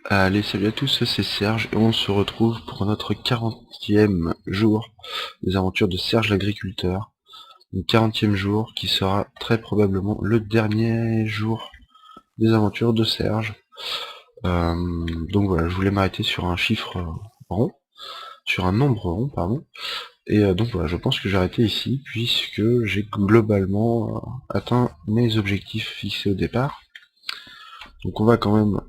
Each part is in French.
Allez, salut à tous, c'est Serge et on se retrouve pour notre 40e jour des aventures de Serge l'agriculteur. Le 40e jour qui sera très probablement le dernier jour des aventures de Serge. Donc voilà, je voulais m'arrêter sur un chiffre rond, sur un nombre rond, pardon. Et donc voilà, je pense que j'ai arrêté ici puisque j'ai globalement atteint mes objectifs fixés au départ. Donc on va quand même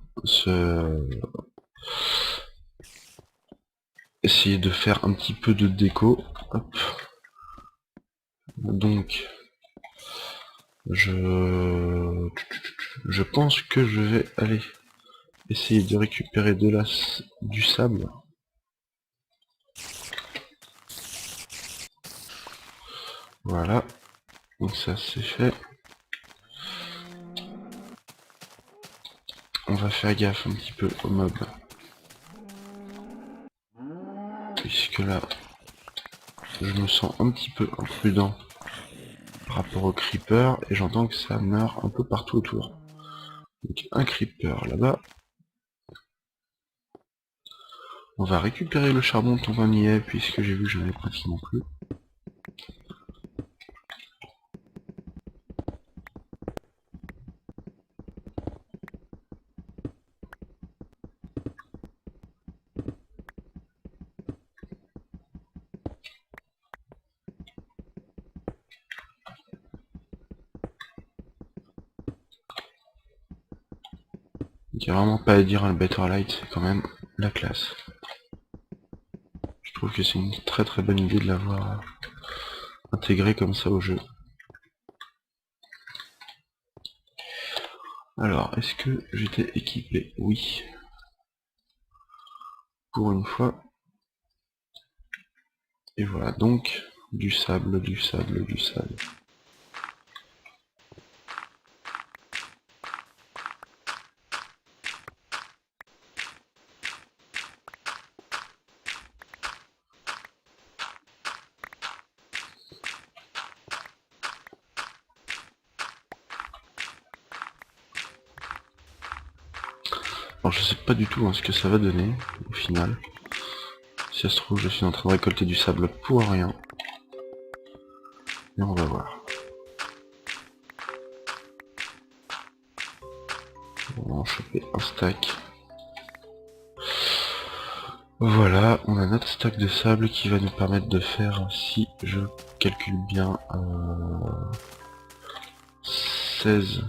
essayer de faire un petit peu de déco. Hop. Donc je pense que je vais aller essayer de récupérer du sable. Voilà, donc ça c'est fait. On va faire gaffe un petit peu aux mobs. Puisque là, je me sens un petit peu imprudent par rapport aux creepers et j'entends que ça meurt un peu partout autour. Donc un creeper là-bas. On va récupérer le charbon tant qu'on y est puisque j'ai vu que j'en ai pratiquement plus. Il n'y a vraiment pas à dire, le Better Light c'est quand même la classe. Je trouve que c'est une très très bonne idée de l'avoir intégré comme ça au jeu. Alors, est-ce que j'étais équipé? Oui. Pour une fois. Et voilà, donc, du sable, du sable, du sable. Alors je sais pas du tout ce que ça va donner, au final. Si ça se trouve, je suis en train de récolter du sable pour rien. Et on va voir. On va en choper un stack. Voilà, on a notre stack de sable qui va nous permettre de faire, si je calcule bien, 16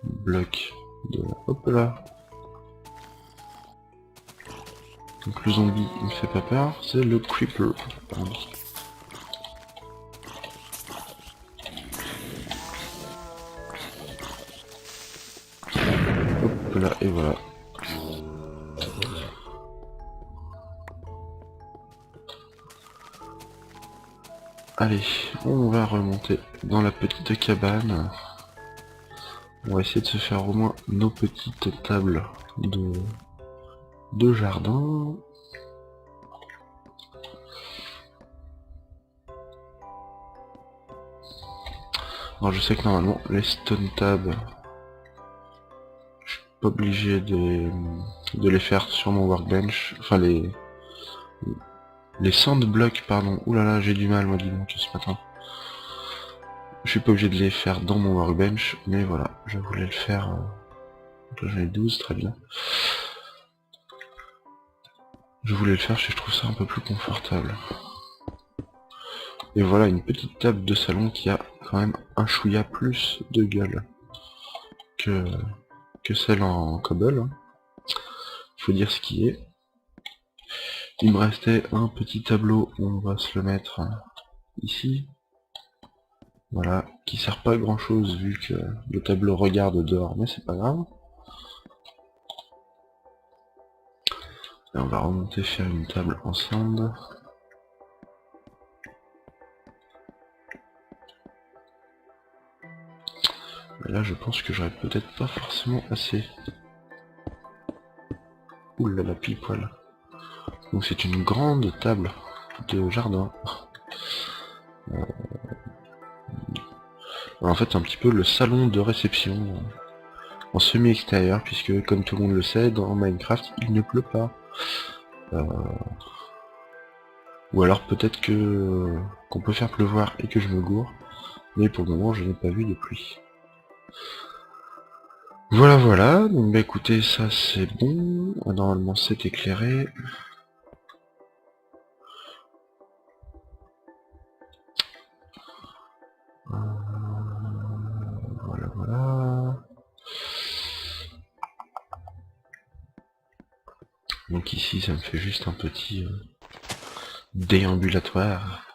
blocs de... Hop là. Donc le zombie, il me fait pas peur, c'est le creeper. Pardon. Hop là, et voilà. Allez, on va remonter dans la petite cabane. On va essayer de se faire au moins nos petites tables de jardin. Alors je sais que normalement les stone tabs, je suis pas obligé de les faire sur mon workbench. Enfin les sand blocks, pardon. Ouh là là, j'ai du mal moi dis donc ce matin. Je suis pas obligé de les faire dans mon workbench, mais voilà, je voulais le faire. Donc là j'en ai 12, très bien. Je voulais le faire parce que je trouve ça un peu plus confortable. Et voilà une petite table de salon qui a quand même un chouïa plus de gueule que celle en cobble. Hein. Il faut dire ce qui est. Il me restait un petit tableau, on va se le mettre ici. Voilà, qui sert pas à grand chose vu que le tableau regarde dehors, mais c'est pas grave. Et on va remonter faire une table en sand. Et là je pense que j'aurais peut-être pas forcément assez. Ouh là la pile poil. Donc c'est une grande table de jardin. Alors, en fait c'est un petit peu le salon de réception. en semi-extérieur, puisque comme tout le monde le sait, dans Minecraft, il ne pleut pas. Ou alors peut-être que qu'on peut faire pleuvoir et que je me gourre, mais pour le moment je n'ai pas vu de pluie. Voilà voilà, donc bah écoutez, ça c'est bon, normalement c'est éclairé. Voilà voilà. Donc ici ça me fait juste un petit déambulatoire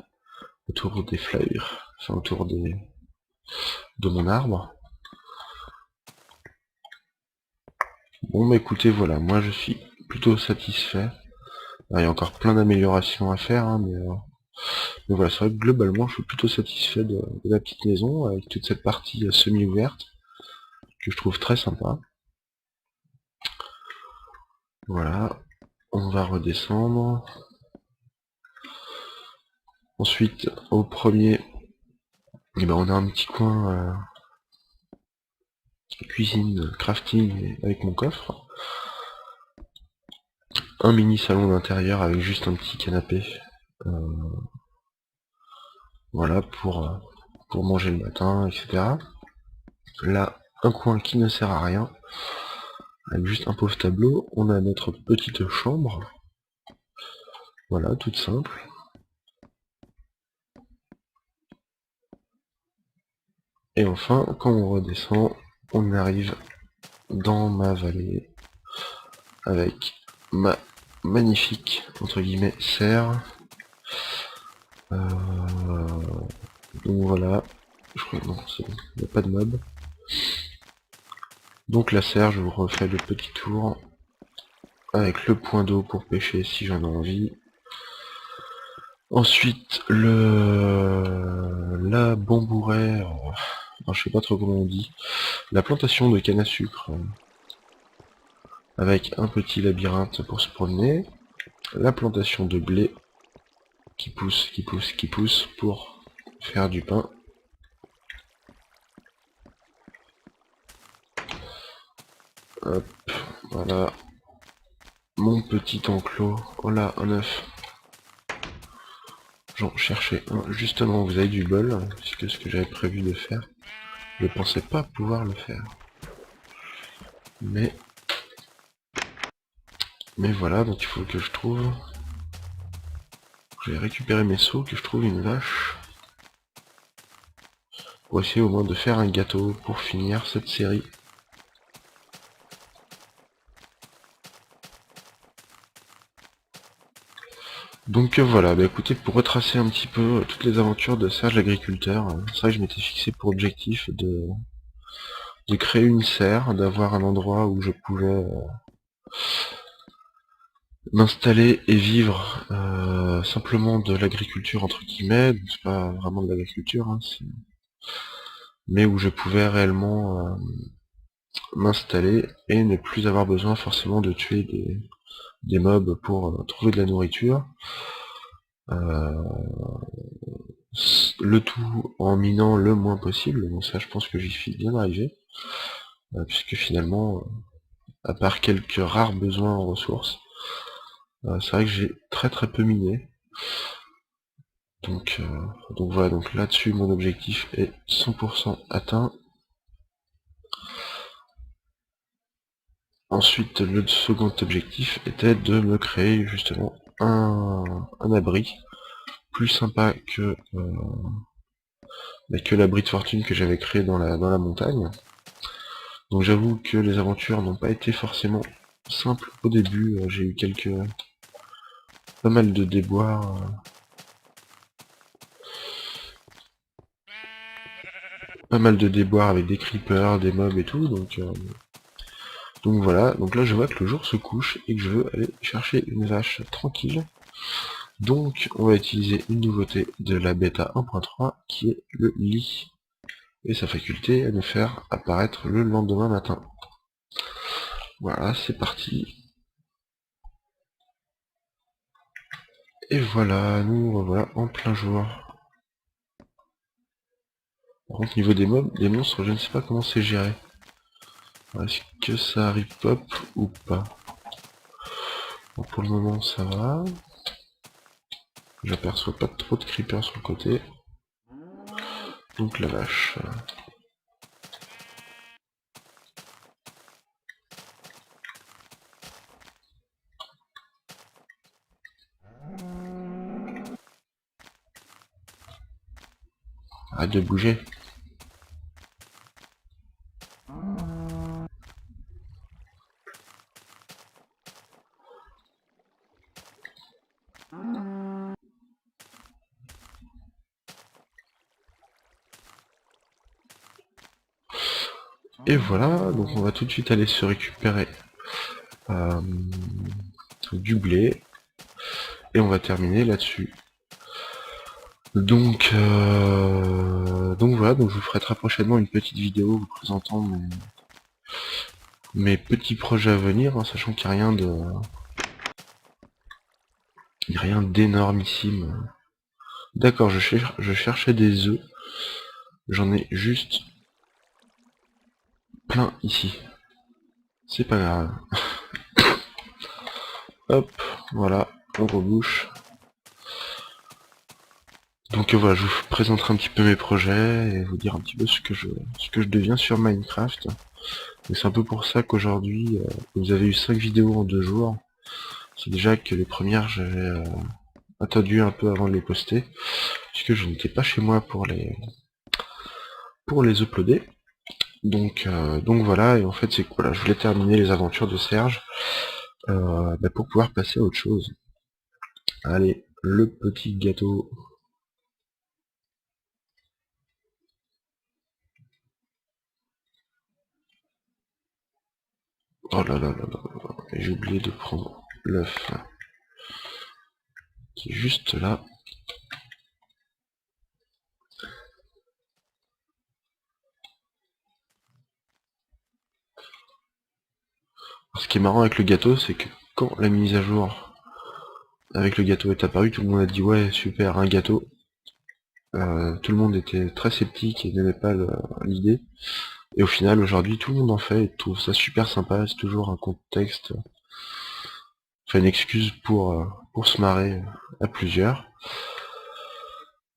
autour des fleurs, enfin autour de mon arbre. Bon bah écoutez voilà, moi je suis plutôt satisfait. Il y a encore plein d'améliorations à faire, hein, mais voilà, c'est vrai que globalement je suis plutôt satisfait de la petite maison, avec toute cette partie semi-ouverte, que je trouve très sympa. Voilà, on va redescendre. Ensuite, au premier, eh ben, on a un petit coin cuisine, crafting avec mon coffre. Un mini salon d'intérieur avec juste un petit canapé. Voilà, pour manger le matin, etc. Là, un coin qui ne sert à rien, avec juste un pauvre tableau. On a notre petite chambre. Voilà, toute simple. Et enfin, quand on redescend, on arrive dans ma vallée avec ma magnifique, entre guillemets, serre. Donc voilà, je crois non, c'est bon, il n'y a pas de mob. Donc la serre, je vous refais le petit tour avec le point d'eau pour pêcher si j'en ai envie. Ensuite, la bambouraie, alors, je sais pas trop comment on dit, la plantation de canne à sucre, avec un petit labyrinthe pour se promener, la plantation de blé, qui pousse, qui pousse, qui pousse pour faire du pain. Hop, voilà. Mon petit enclos. Oh là, un œuf. J'en cherchais un. Justement, vous avez du bol, puisque ce que j'avais prévu de faire, je pensais pas pouvoir le faire. Mais voilà, donc il faut que je trouve... Je vais récupérer mes seaux, que je trouve une vache. Pour essayer au moins de faire un gâteau pour finir cette série. Donc voilà, bah écoutez, pour retracer un petit peu toutes les aventures de Serge l'agriculteur, c'est vrai que je m'étais fixé pour objectif de créer une serre, d'avoir un endroit où je pouvais m'installer et vivre simplement de l'agriculture entre guillemets, c'est pas vraiment de l'agriculture, hein, mais où je pouvais réellement m'installer et ne plus avoir besoin forcément de tuer des mobs pour trouver de la nourriture. Le tout en minant le moins possible, donc ça je pense que j'y suis bien arrivé, puisque finalement, à part quelques rares besoins en ressources, c'est vrai que j'ai très peu miné. Donc voilà, donc là-dessus mon objectif est 100% atteint. Ensuite, le second objectif était de me créer justement un abri plus sympa que l'abri de fortune que j'avais créé dans la montagne. Donc j'avoue que les aventures n'ont pas été forcément simples au début, j'ai eu pas mal de déboires. Pas mal de déboires avec des creepers, des mobs et tout, donc voilà, donc là je vois que le jour se couche et que je veux aller chercher une vache tranquille. Donc on va utiliser une nouveauté de la bêta 1.3 qui est le lit et sa faculté à nous faire apparaître le lendemain matin. Voilà, c'est parti. Et voilà, nous revoilà en plein jour. Par contre niveau des mobs, des monstres, je ne sais pas comment c'est géré. Est-ce que ça ripop ou pas? Bon, pour le moment ça va. J'aperçois pas trop de creepers sur le côté. Donc la vache. Arrête de bouger. Et voilà, donc on va tout de suite aller se récupérer du blé. Et on va terminer là-dessus. Donc voilà, donc je vous ferai très prochainement une petite vidéo vous présentant mes petits projets à venir, hein, sachant qu'il n'y a rien d'énormissime. D'accord, je cherchais des œufs. J'en ai juste plein ici. C'est pas grave. Hop, voilà, on rebouche. Donc voilà, je vous présenterai un petit peu mes projets et vous dire un petit peu ce que je deviens sur Minecraft. Et c'est un peu pour ça qu'aujourd'hui, vous avez eu 5 vidéos en 2 jours. C'est déjà que les premières, j'avais attendu un peu avant de les poster, puisque je n'étais pas chez moi pour les uploader. Donc voilà, et en fait c'est quoi là, je voulais terminer les aventures de Serge pour pouvoir passer à autre chose. Allez, le petit gâteau. Oh là là là là là, j'ai oublié de prendre l'œuf qui est juste là. Ce qui est marrant avec le gâteau, c'est que quand la mise à jour avec le gâteau est apparue, tout le monde a dit ouais super, un gâteau. Tout le monde était très sceptique et n'aimait pas l'idée. Et au final, aujourd'hui, tout le monde en fait et trouve ça super sympa. C'est toujours un contexte, enfin une excuse pour se marrer à plusieurs.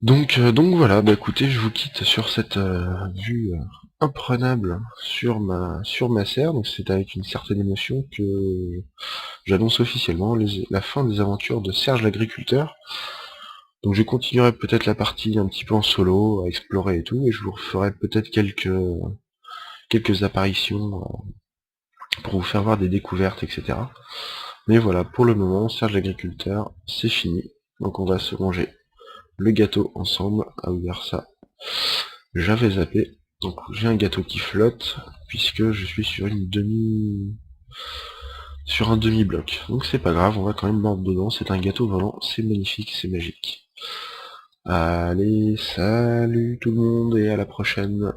Donc voilà, bah écoutez, je vous quitte sur cette vue imprenable sur ma serre. Donc c'est avec une certaine émotion que j'annonce officiellement la fin des aventures de Serge l'agriculteur. Donc je continuerai peut-être la partie un petit peu en solo, à explorer et tout, et je vous ferai peut-être quelques apparitions pour vous faire voir des découvertes, etc. Mais voilà, pour le moment, Serge l'agriculteur, c'est fini. Donc on va se manger le gâteau ensemble. Ah oui, vers ça, j'avais zappé. Donc j'ai un gâteau qui flotte, puisque je suis sur un demi-bloc. Donc c'est pas grave, on va quand même mordre dedans. C'est un gâteau volant, c'est magnifique, c'est magique. Allez, salut tout le monde et à la prochaine.